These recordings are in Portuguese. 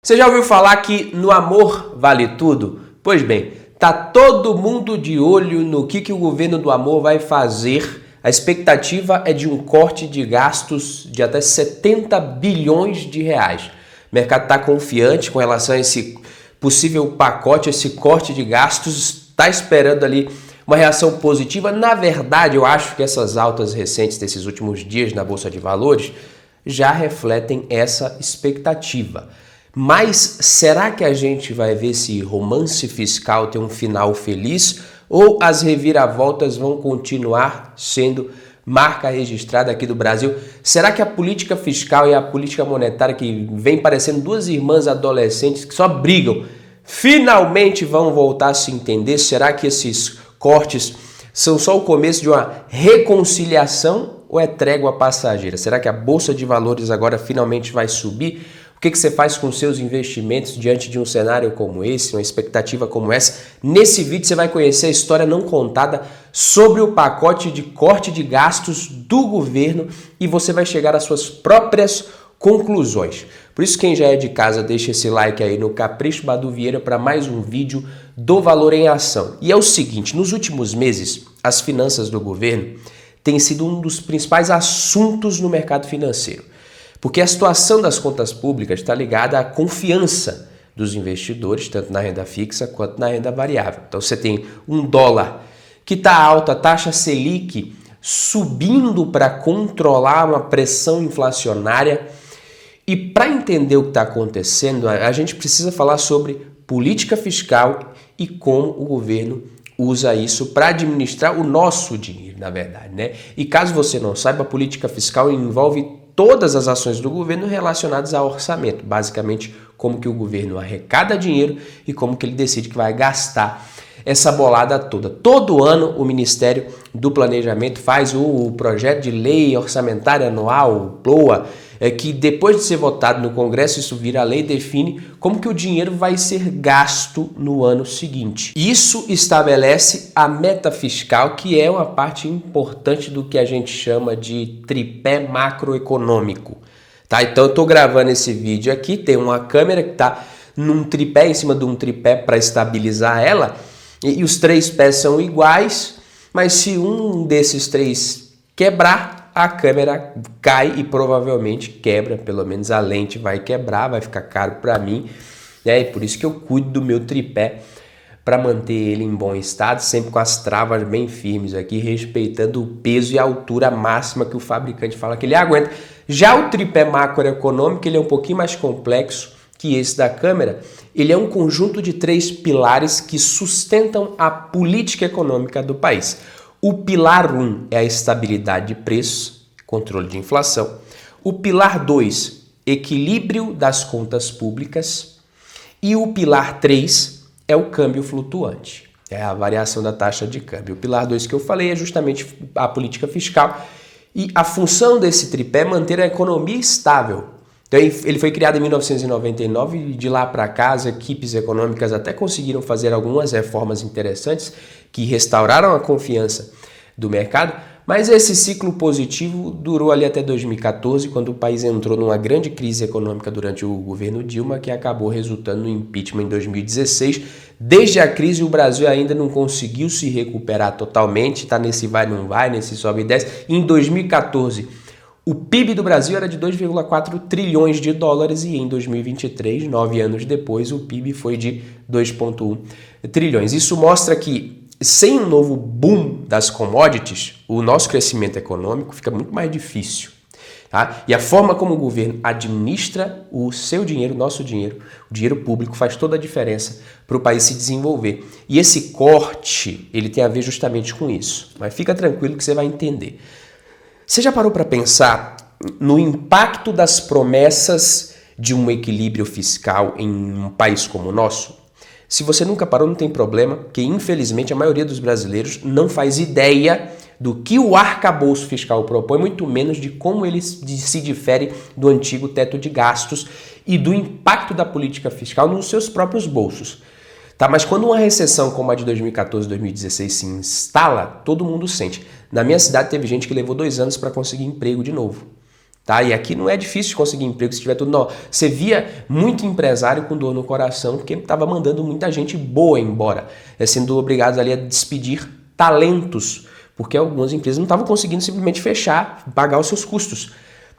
Você já ouviu falar que no amor vale tudo? Pois bem, tá todo mundo de olho no que o governo do amor vai fazer. A expectativa é de um corte de gastos de até 70 bilhões de reais. O mercado está confiante com relação a esse possível pacote, esse corte de gastos, está esperando ali uma reação positiva. Na verdade, eu acho que essas altas recentes desses últimos dias na Bolsa de Valores já refletem essa expectativa. Mas será que a gente vai ver esse romance fiscal ter um final feliz ou as reviravoltas vão continuar sendo marca registrada aqui do Brasil? Será que a política fiscal e a política monetária, que vem parecendo duas irmãs adolescentes que só brigam, finalmente vão voltar a se entender? Será que esses cortes são só o começo de uma reconciliação ou é trégua passageira? Será que a Bolsa de Valores agora finalmente vai subir? O que você faz com seus investimentos diante de um cenário como esse, uma expectativa como essa? Nesse vídeo você vai conhecer a história não contada sobre o pacote de corte de gastos do governo e você vai chegar às suas próprias conclusões. Por isso, quem já é de casa, deixa esse like aí no Capricho Badu Vieira para mais um vídeo do Valor em Ação. E é o seguinte, nos últimos meses, as finanças do governo têm sido um dos principais assuntos no mercado financeiro. Porque a situação das contas públicas está ligada à confiança dos investidores, tanto na renda fixa quanto na renda variável. Então você tem um dólar que está alto, a taxa Selic subindo para controlar uma pressão inflacionária. E para entender o que está acontecendo, a gente precisa falar sobre política fiscal e como o governo usa isso para administrar o nosso dinheiro, na verdade, né? E caso você não saiba, a política fiscal envolve todas as ações do governo relacionadas ao orçamento, basicamente como que o governo arrecada dinheiro e como que ele decide que vai gastar essa bolada toda. Todo ano o Ministério do Planejamento faz o projeto de lei orçamentária anual, o PLOA, que depois de ser votado no Congresso, isso vira lei, define como que o dinheiro vai ser gasto no ano seguinte. Isso estabelece a meta fiscal, que é uma parte importante do que a gente chama de tripé macroeconômico. Tá? Então eu estou gravando esse vídeo aqui, tem uma câmera que está num tripé, em cima de um tripé para estabilizar ela, e os três pés são iguais, mas se um desses três quebrar, a câmera cai e provavelmente quebra, pelo menos a lente vai quebrar, vai ficar caro para mim, né? E por isso que eu cuido do meu tripé para manter ele em bom estado, sempre com as travas bem firmes aqui, respeitando o peso e a altura máxima que o fabricante fala que ele aguenta. Já o tripé macroeconômico, ele é um pouquinho mais complexo que esse da câmera. Ele é um conjunto de três pilares que sustentam a política econômica do país. O pilar 1 é a estabilidade de preços, controle de inflação. O pilar 2, equilíbrio das contas públicas. E o pilar 3 é o câmbio flutuante, é a variação da taxa de câmbio. O pilar 2 que eu falei é justamente a política fiscal. E a função desse tripé é manter a economia estável. Então, ele foi criado em 1999 e de lá para cá as equipes econômicas até conseguiram fazer algumas reformas interessantes que restauraram a confiança do mercado, mas esse ciclo positivo durou ali até 2014, quando o país entrou numa grande crise econômica durante o governo Dilma, que acabou resultando no impeachment em 2016. Desde a crise, o Brasil ainda não conseguiu se recuperar totalmente, está nesse vai não vai, nesse sobe e desce. Em 2014, o PIB do Brasil era de 2,4 trilhões de dólares e em 2023, 9 anos depois, o PIB foi de 2,1 trilhões. Isso mostra que sem um novo boom das commodities, o nosso crescimento econômico fica muito mais difícil. Tá? E a forma como o governo administra o seu dinheiro, o nosso dinheiro, o dinheiro público, faz toda a diferença para o país se desenvolver. E esse corte, ele tem a ver justamente com isso. Mas fica tranquilo que você vai entender. Você já parou para pensar no impacto das promessas de um equilíbrio fiscal em um país como o nosso? Se você nunca parou, não tem problema, porque infelizmente a maioria dos brasileiros não faz ideia do que o arcabouço fiscal propõe, muito menos de como ele se difere do antigo teto de gastos e do impacto da política fiscal nos seus próprios bolsos. Tá, mas quando uma recessão como a de 2014, 2016 se instala, todo mundo sente. Na minha cidade teve gente que levou 2 anos para conseguir emprego de novo. Tá? E aqui não é difícil de conseguir emprego se tiver tudo. Não. Você via muito empresário com dor no coração porque estava mandando muita gente boa embora, sendo obrigados ali a despedir talentos, porque algumas empresas não estavam conseguindo simplesmente fechar, pagar os seus custos.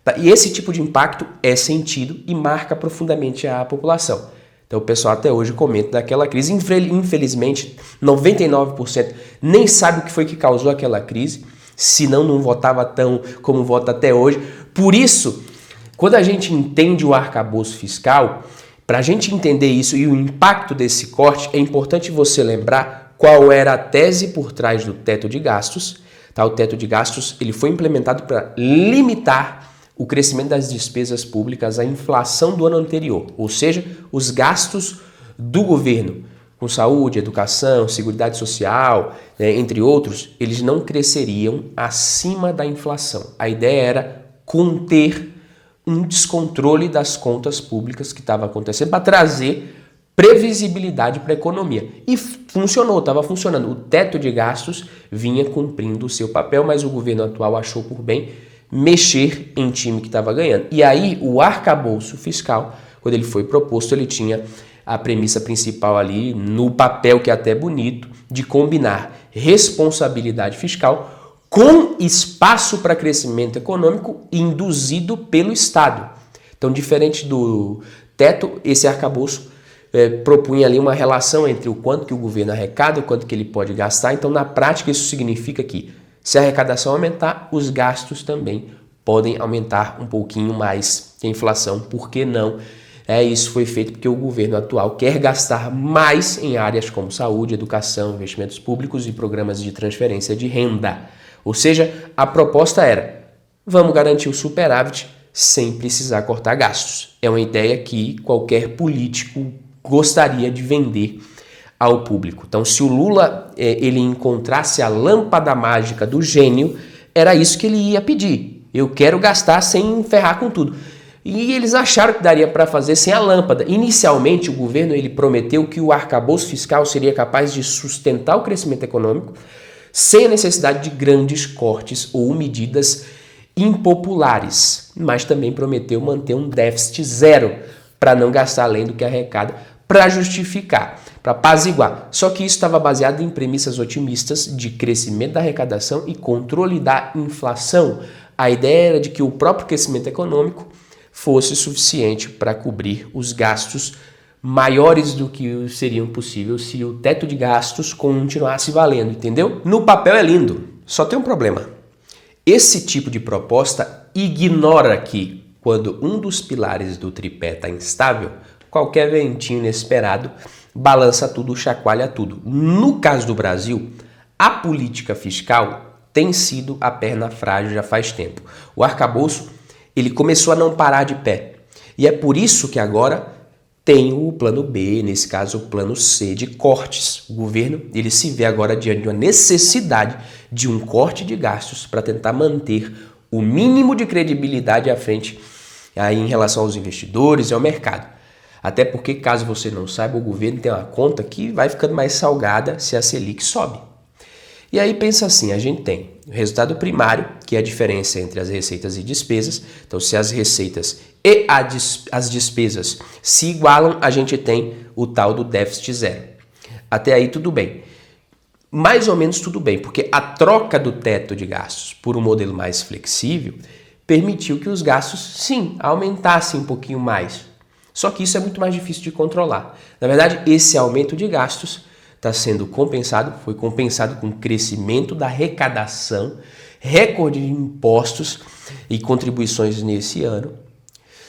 Tá? E esse tipo de impacto é sentido e marca profundamente a população. Então o pessoal até hoje comenta daquela crise. Infelizmente, 99% nem sabe o que foi que causou aquela crise, senão não votava tão como vota até hoje. Por isso, quando a gente entende o arcabouço fiscal, para a gente entender isso e o impacto desse corte, é importante você lembrar qual era a tese por trás do teto de gastos. Tá? O teto de gastos ele foi implementado para limitar o crescimento das despesas públicas à inflação do ano anterior, ou seja, os gastos do governo com saúde, educação, seguridade social, entre outros, eles não cresceriam acima da inflação. A ideia era conter um descontrole das contas públicas que estava acontecendo para trazer previsibilidade para a economia. E funcionou, estava funcionando. O teto de gastos vinha cumprindo o seu papel, mas o governo atual achou por bem mexer em time que estava ganhando. E aí o arcabouço fiscal, quando ele foi proposto, ele tinha a premissa principal ali, no papel que é até bonito, de combinar responsabilidade fiscal com espaço para crescimento econômico induzido pelo Estado. Então, diferente do teto, esse arcabouço propunha ali uma relação entre o quanto que o governo arrecada, o quanto que ele pode gastar. Então, na prática, isso significa que se a arrecadação aumentar, os gastos também podem aumentar um pouquinho mais que a inflação. Por que não? Isso foi feito porque o governo atual quer gastar mais em áreas como saúde, educação, investimentos públicos e programas de transferência de renda. Ou seja, a proposta era: vamos garantir o superávit sem precisar cortar gastos. É uma ideia que qualquer político gostaria de vender ao público. Então, se o Lula ele encontrasse a lâmpada mágica do gênio, era isso que ele ia pedir. Eu quero gastar sem ferrar com tudo. E eles acharam que daria para fazer sem a lâmpada. Inicialmente, o governo ele prometeu que o arcabouço fiscal seria capaz de sustentar o crescimento econômico sem a necessidade de grandes cortes ou medidas impopulares, mas também prometeu manter um déficit zero para não gastar além do que arrecada, para justificar, para apaziguar. Só que isso estava baseado em premissas otimistas de crescimento da arrecadação e controle da inflação. A ideia era de que o próprio crescimento econômico fosse suficiente para cobrir os gastos maiores do que seriam possíveis se o teto de gastos continuasse valendo, entendeu? No papel é lindo, só tem um problema. Esse tipo de proposta ignora que, quando um dos pilares do tripé está instável, qualquer ventinho inesperado balança tudo, chacoalha tudo. No caso do Brasil, a política fiscal tem sido a perna frágil já faz tempo. O arcabouço ele começou a não parar de pé. E é por isso que agora tem o plano B, nesse caso o plano C de cortes. O governo ele se vê agora diante de uma necessidade de um corte de gastos para tentar manter o mínimo de credibilidade à frente aí em relação aos investidores e ao mercado. Até porque, caso você não saiba, o governo tem uma conta que vai ficando mais salgada se a Selic sobe. E aí pensa assim, a gente tem o resultado primário, que é a diferença entre as receitas e despesas. Então, se as receitas e as despesas se igualam, a gente tem o tal do déficit zero. Até aí tudo bem. Mais ou menos tudo bem, porque a troca do teto de gastos por um modelo mais flexível permitiu que os gastos, sim, aumentassem um pouquinho mais. Só que isso é muito mais difícil de controlar. Na verdade, esse aumento de gastos está sendo compensado, foi compensado com o crescimento da arrecadação, recorde de impostos e contribuições nesse ano.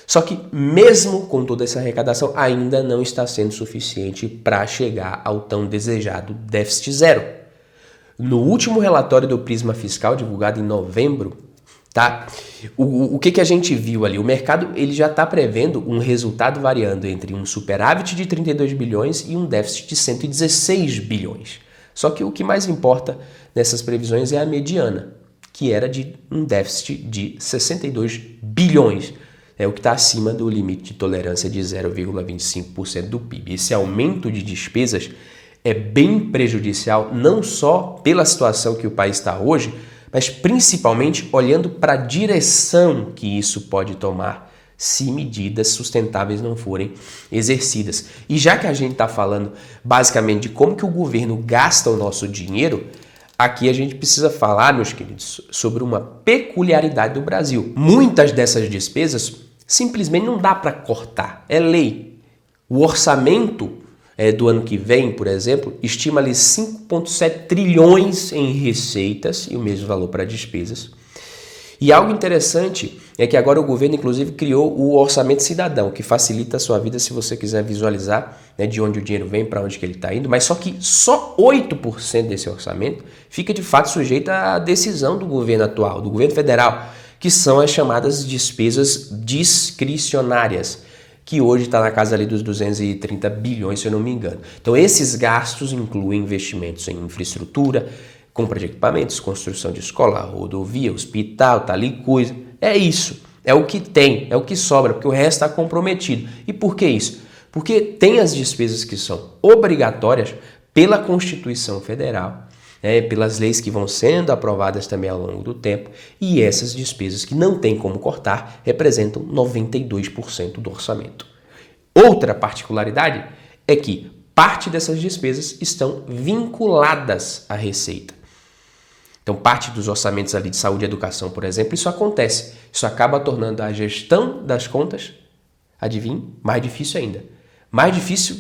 Só que mesmo com toda essa arrecadação, ainda não está sendo suficiente para chegar ao tão desejado déficit zero. No último relatório do Prisma Fiscal, divulgado em novembro, tá? O que a gente viu ali? O mercado ele já está prevendo um resultado variando entre um superávit de 32 bilhões e um déficit de 116 bilhões. Só que o que mais importa nessas previsões é a mediana, que era de um déficit de 62 bilhões. É o que está acima do limite de tolerância de 0,25% do PIB. Esse aumento de despesas é bem prejudicial, não só pela situação que o país está hoje, mas principalmente olhando para a direção que isso pode tomar se medidas sustentáveis não forem exercidas. E já que a gente está falando basicamente de como que o governo gasta o nosso dinheiro, aqui a gente precisa falar, meus queridos, sobre uma peculiaridade do Brasil. Muitas dessas despesas simplesmente não dá para cortar, é lei. O orçamento do ano que vem, por exemplo, estima ali 5,7 trilhões em receitas e o mesmo valor para despesas. E algo interessante é que agora o governo, inclusive, criou o Orçamento Cidadão, que facilita a sua vida se você quiser visualizar, né, de onde o dinheiro vem, para onde que ele está indo, mas só que só 8% desse orçamento fica de fato sujeito à decisão do governo atual, do governo federal, que são as chamadas despesas discricionárias, que hoje está na casa ali dos 230 bilhões, se eu não me engano. Então esses gastos incluem investimentos em infraestrutura, compra de equipamentos, construção de escola, rodovia, hospital, tal e coisa. É isso. É o que tem, é o que sobra, porque o resto está comprometido. E por que isso? Porque tem as despesas que são obrigatórias pela Constituição Federal, pelas leis que vão sendo aprovadas também ao longo do tempo, e essas despesas que não tem como cortar representam 92% do orçamento. Outra particularidade é que parte dessas despesas estão vinculadas à receita. Então, parte dos orçamentos ali de saúde e educação, por exemplo, isso acontece. Isso acaba tornando a gestão das contas, adivinhe, mais difícil ainda. Mais difícil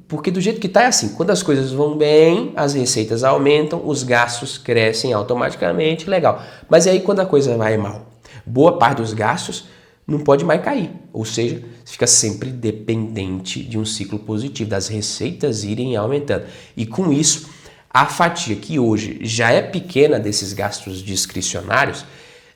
porque do jeito que está é assim, quando as coisas vão bem, as receitas aumentam, os gastos crescem automaticamente, legal. Mas e aí quando a coisa vai mal? Boa parte dos gastos não pode mais cair, ou seja, fica sempre dependente de um ciclo positivo, das receitas irem aumentando. E com isso, a fatia que hoje já é pequena desses gastos discricionários,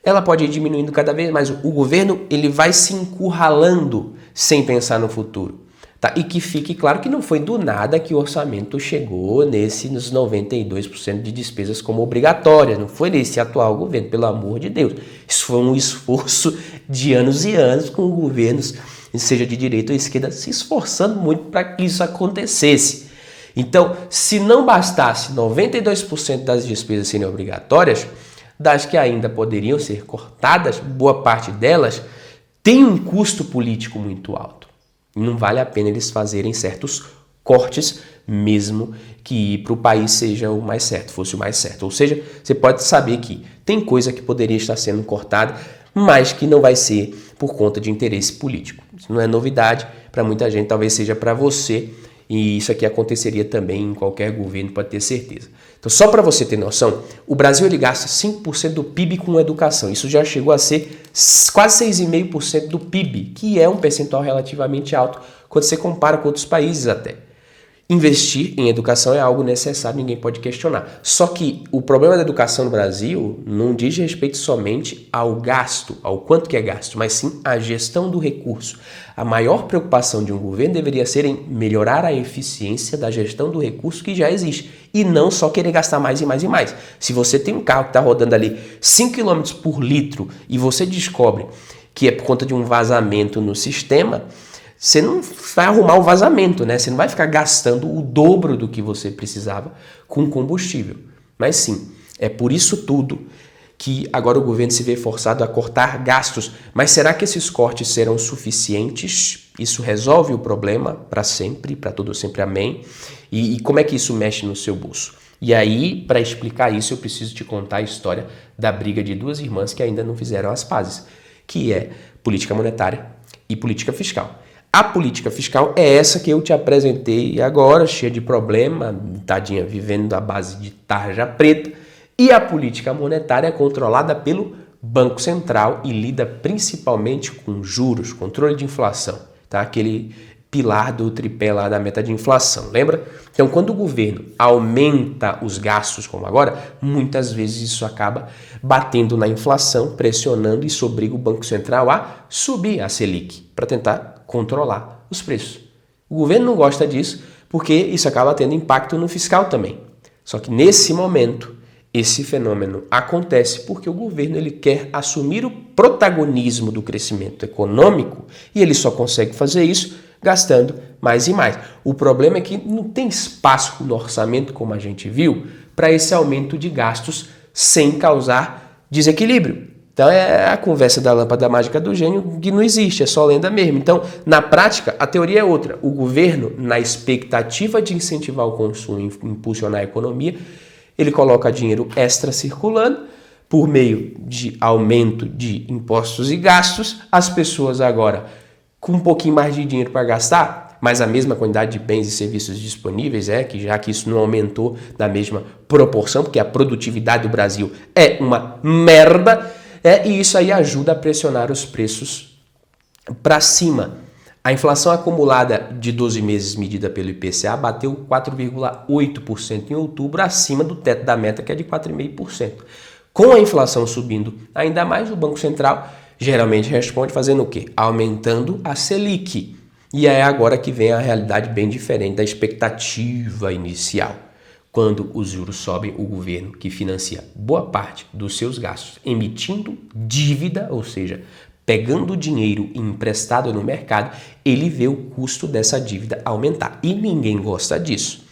ela pode ir diminuindo cada vez mais. O governo ele vai se encurralando sem pensar no futuro. Tá? E que fique claro que não foi do nada que o orçamento chegou nos 92% de despesas como obrigatórias. Não foi nesse atual governo, pelo amor de Deus. Isso foi um esforço de anos e anos com governos, seja de direita ou esquerda, se esforçando muito para que isso acontecesse. Então, se não bastasse 92% das despesas serem obrigatórias, das que ainda poderiam ser cortadas, boa parte delas tem um custo político muito alto. E não vale a pena eles fazerem certos cortes, mesmo que para o país seja o mais certo, fosse o mais certo. Ou seja, você pode saber que tem coisa que poderia estar sendo cortada, mas que não vai ser por conta de interesse político. Isso não é novidade para muita gente, talvez seja para você. E isso aqui aconteceria também em qualquer governo, pode ter certeza. Então, só para você ter noção, o Brasil ele gasta 5% do PIB com educação. Isso já chegou a ser quase 6,5% do PIB, que é um percentual relativamente alto quando você compara com outros países até. Investir em educação é algo necessário, ninguém pode questionar. Só que o problema da educação no Brasil não diz respeito somente ao gasto, ao quanto que é gasto, mas sim à gestão do recurso. A maior preocupação de um governo deveria ser em melhorar a eficiência da gestão do recurso que já existe e não só querer gastar mais e mais e mais. Se você tem um carro que está rodando ali 5 km por litro e você descobre que é por conta de um vazamento no sistema, você não vai arrumar o vazamento, né? Você não vai ficar gastando o dobro do que você precisava com combustível. Mas sim, é por isso tudo que agora o governo se vê forçado a cortar gastos. Mas será que esses cortes serão suficientes? Isso resolve o problema para sempre, para todo sempre, amém? E como é que isso mexe no seu bolso? E aí, para explicar isso, eu preciso te contar a história da briga de duas irmãs que ainda não fizeram as pazes, que é política monetária e política fiscal. A política fiscal é essa que eu te apresentei agora, cheia de problema, tadinha, vivendo à base de tarja preta. E a política monetária é controlada pelo Banco Central e lida principalmente com juros, controle de inflação, tá? Aquele pilar do tripé lá da meta de inflação, lembra? Então, quando o governo aumenta os gastos, como agora, muitas vezes isso acaba batendo na inflação, pressionando e isso obriga o Banco Central a subir a Selic para tentar controlar os preços. O governo não gosta disso porque isso acaba tendo impacto no fiscal também. Só que nesse momento, esse fenômeno acontece porque o governo ele quer assumir o protagonismo do crescimento econômico e ele só consegue fazer isso gastando mais e mais. O problema é que não tem espaço no orçamento, como a gente viu, para esse aumento de gastos sem causar desequilíbrio. Então é a conversa da lâmpada mágica do gênio que não existe, é só lenda mesmo. Então, na prática, a teoria é outra. O governo, na expectativa de incentivar o consumo e impulsionar a economia, ele coloca dinheiro extra circulando por meio de aumento de impostos e gastos. As pessoas agora, com um pouquinho mais de dinheiro para gastar, mas a mesma quantidade de bens e serviços disponíveis, já que isso não aumentou na mesma proporção, porque a produtividade do Brasil é uma merda, e isso aí ajuda a pressionar os preços para cima. A inflação acumulada de 12 meses medida pelo IPCA bateu 4,8% em outubro, acima do teto da meta, que é de 4,5%. Com a inflação subindo ainda mais, o Banco Central geralmente responde fazendo o quê? Aumentando a Selic. E é agora que vem a realidade bem diferente da expectativa inicial. Quando os juros sobem, o governo, que financia boa parte dos seus gastos emitindo dívida, ou seja, pegando dinheiro emprestado no mercado, ele vê o custo dessa dívida aumentar. E ninguém gosta disso.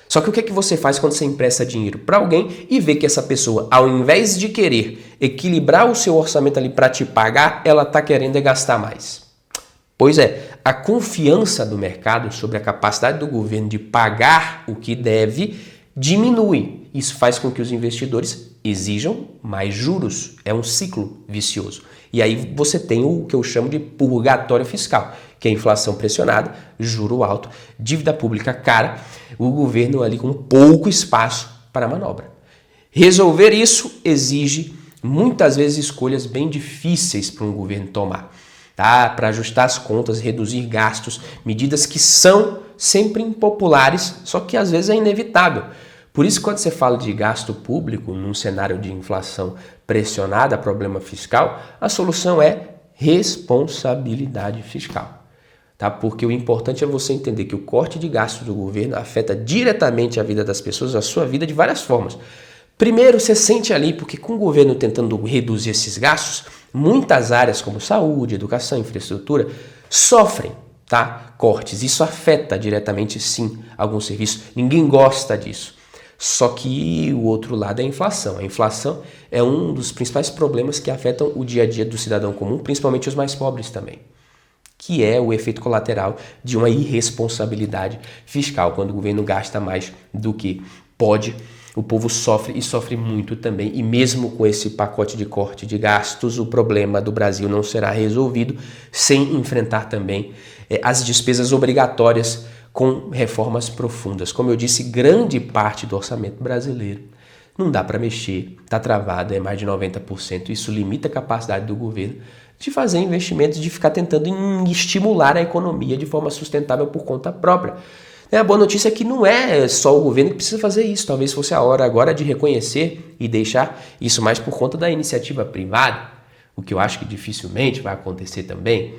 Só que o que é que você faz quando você empresta dinheiro para alguém e vê que essa pessoa, ao invés de querer equilibrar o seu orçamento ali para te pagar, ela está querendo gastar mais? Pois é, a confiança do mercado sobre a capacidade do governo de pagar o que deve diminui. Isso faz com que os investidores exijam mais juros. É um ciclo vicioso. E aí você tem o que eu chamo de purgatório fiscal, que é inflação pressionada, juro alto, dívida pública cara, o governo ali com pouco espaço para manobra. Resolver isso exige muitas vezes escolhas bem difíceis para um governo tomar. Para ajustar as contas, reduzir gastos, medidas que são sempre impopulares, só que às vezes é inevitável. Por isso, quando você fala de gasto público num cenário de inflação pressionada, problema fiscal, a solução é responsabilidade fiscal. Porque o importante é você entender que o corte de gastos do governo afeta diretamente a vida das pessoas, a sua vida de várias formas. Primeiro, você sente ali, porque com o governo tentando reduzir esses gastos, muitas áreas como saúde, educação, infraestrutura, sofrem cortes. Isso afeta diretamente, sim, alguns serviços. Ninguém gosta disso. Só que o outro lado é a inflação. A inflação é um dos principais problemas que afetam o dia a dia do cidadão comum, principalmente os mais pobres também, que é o efeito colateral de uma irresponsabilidade fiscal. Quando o governo gasta mais do que pode, o povo sofre e sofre muito também. E mesmo com esse pacote de corte de gastos, o problema do Brasil não será resolvido sem enfrentar também as despesas obrigatórias com reformas profundas. Como eu disse, grande parte do orçamento brasileiro não dá para mexer, está travado, é mais de 90%. Isso limita a capacidade do governo de fazer investimentos, de ficar tentando estimular a economia de forma sustentável por conta própria. A boa notícia é que não é só o governo que precisa fazer isso. Talvez fosse a hora agora de reconhecer e deixar isso mais por conta da iniciativa privada, o que eu acho que dificilmente vai acontecer também.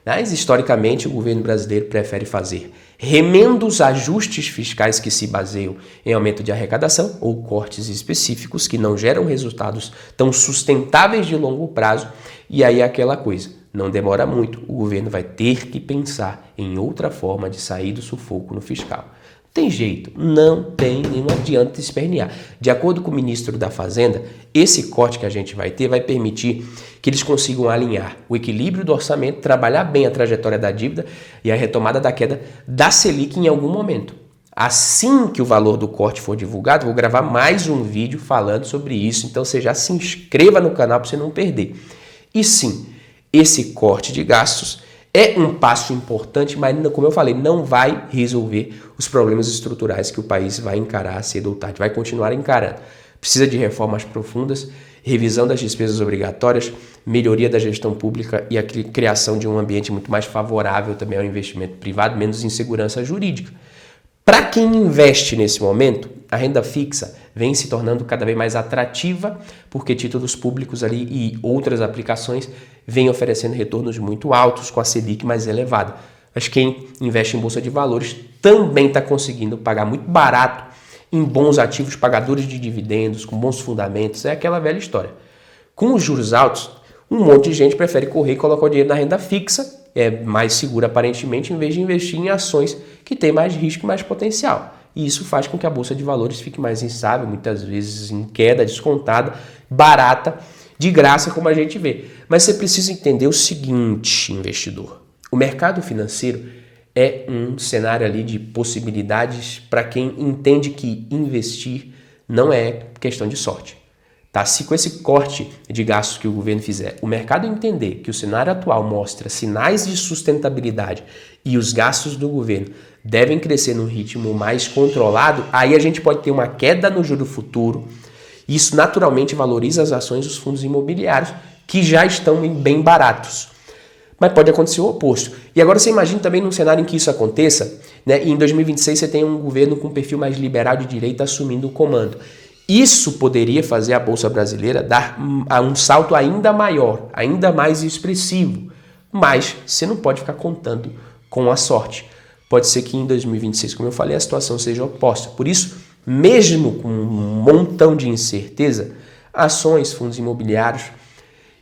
Mas, historicamente, o governo brasileiro prefere fazer remendos ajustes fiscais que se baseiam em aumento de arrecadação ou cortes específicos que não geram resultados tão sustentáveis de longo prazo. E aí é aquela coisa, não demora muito, o governo vai ter que pensar em outra forma de sair do sufoco no fiscal. Tem jeito, não adianta espernear. De acordo com o ministro da Fazenda, esse corte que a gente vai ter vai permitir que eles consigam alinhar o equilíbrio do orçamento, trabalhar bem a trajetória da dívida e a retomada da queda da Selic em algum momento. Assim que o valor do corte for divulgado, vou gravar mais um vídeo falando sobre isso, então você já se inscreva no canal para você não perder. E sim, esse corte de gastos é um passo importante, mas, como eu falei, não vai resolver os problemas estruturais que o país vai encarar cedo ou tarde, vai continuar encarando. Precisa de reformas profundas, revisão das despesas obrigatórias, melhoria da gestão pública e a criação de um ambiente muito mais favorável também ao investimento privado, menos insegurança jurídica. Para quem investe nesse momento, a renda fixa vem se tornando cada vez mais atrativa, porque títulos públicos ali e outras aplicações vêm oferecendo retornos muito altos com a Selic mais elevada. Mas quem investe em bolsa de valores também está conseguindo pagar muito barato em bons ativos, pagadores de dividendos, com bons fundamentos, é aquela velha história. Com os juros altos, um monte de gente prefere correr e colocar o dinheiro na renda fixa, é mais seguro aparentemente, em vez de investir em ações que têm mais risco e mais potencial. e isso faz com que a Bolsa de Valores fique mais instável, muitas vezes em queda, descontada, barata, de graça, como a gente vê. Mas você precisa entender o seguinte, investidor. O mercado financeiro é um cenário ali de possibilidades para quem entende que investir não é questão de sorte. Tá? Se com esse corte de gastos que o governo fizer, o mercado entender que o cenário atual mostra sinais de sustentabilidade e os gastos do governo devem crescer num ritmo mais controlado, aí a gente pode ter uma queda no juro futuro. Isso naturalmente valoriza as ações dos fundos imobiliários, que já estão bem baratos. Mas pode acontecer o oposto. E agora você imagina também num cenário em que isso aconteça, né? E em 2026 você tem um governo com perfil mais liberal de direita assumindo o comando. Isso poderia fazer a Bolsa Brasileira dar um salto ainda maior, ainda mais expressivo. Mas você não pode ficar contando com a sorte. Pode ser que em 2026, como eu falei, a situação seja oposta. Por isso, mesmo com um montão de incerteza, ações, fundos imobiliários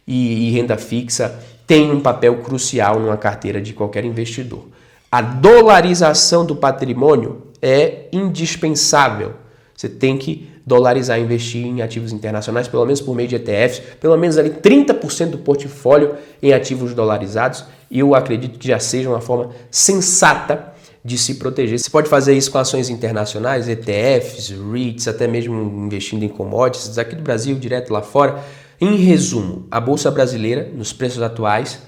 e renda fixa têm um papel crucial numa carteira de qualquer investidor. A dolarização do patrimônio é indispensável. Você tem que dolarizar, investir em ativos internacionais, pelo menos por meio de ETFs, pelo menos ali 30% do portfólio em ativos dolarizados, e eu acredito que já seja uma forma sensata de se proteger. Você pode fazer isso com ações internacionais, ETFs, REITs, até mesmo investindo em commodities, aqui do Brasil, direto lá fora. Em resumo, a Bolsa Brasileira, nos preços atuais,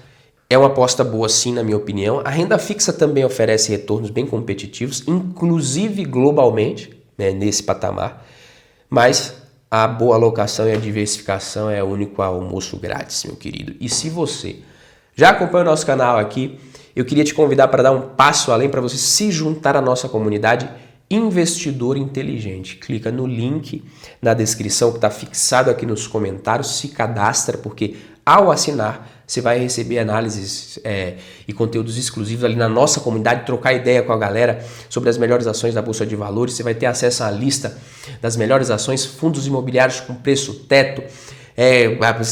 é uma aposta boa sim, na minha opinião. A renda fixa também oferece retornos bem competitivos, inclusive globalmente, né, nesse patamar. Mas a boa alocação e a diversificação é o único almoço grátis, meu querido. E se você já acompanha o nosso canal aqui, eu queria te convidar para dar um passo além, para você se juntar à nossa comunidade Investidor Inteligente. Clica no link na descrição que está fixado aqui nos comentários, se cadastra, porque ao assinar você vai receber análises e conteúdos exclusivos ali na nossa comunidade, trocar ideia com a galera sobre as melhores ações da Bolsa de Valores. Você vai ter acesso à lista das melhores ações, fundos imobiliários com preço teto,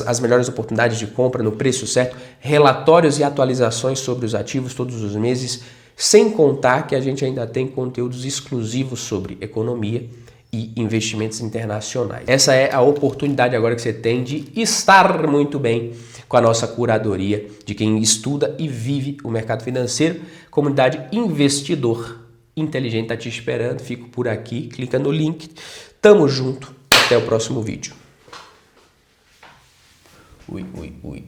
as melhores oportunidades de compra no preço certo, relatórios e atualizações sobre os ativos todos os meses, sem contar que a gente ainda tem conteúdos exclusivos sobre economia e investimentos internacionais. Essa é a oportunidade agora que você tem de estar muito bem com a nossa curadoria de quem estuda e vive o mercado financeiro. Comunidade Investidor Inteligente está te esperando. Fico por aqui, clica no link. Tamo junto. Até o próximo vídeo. Ui.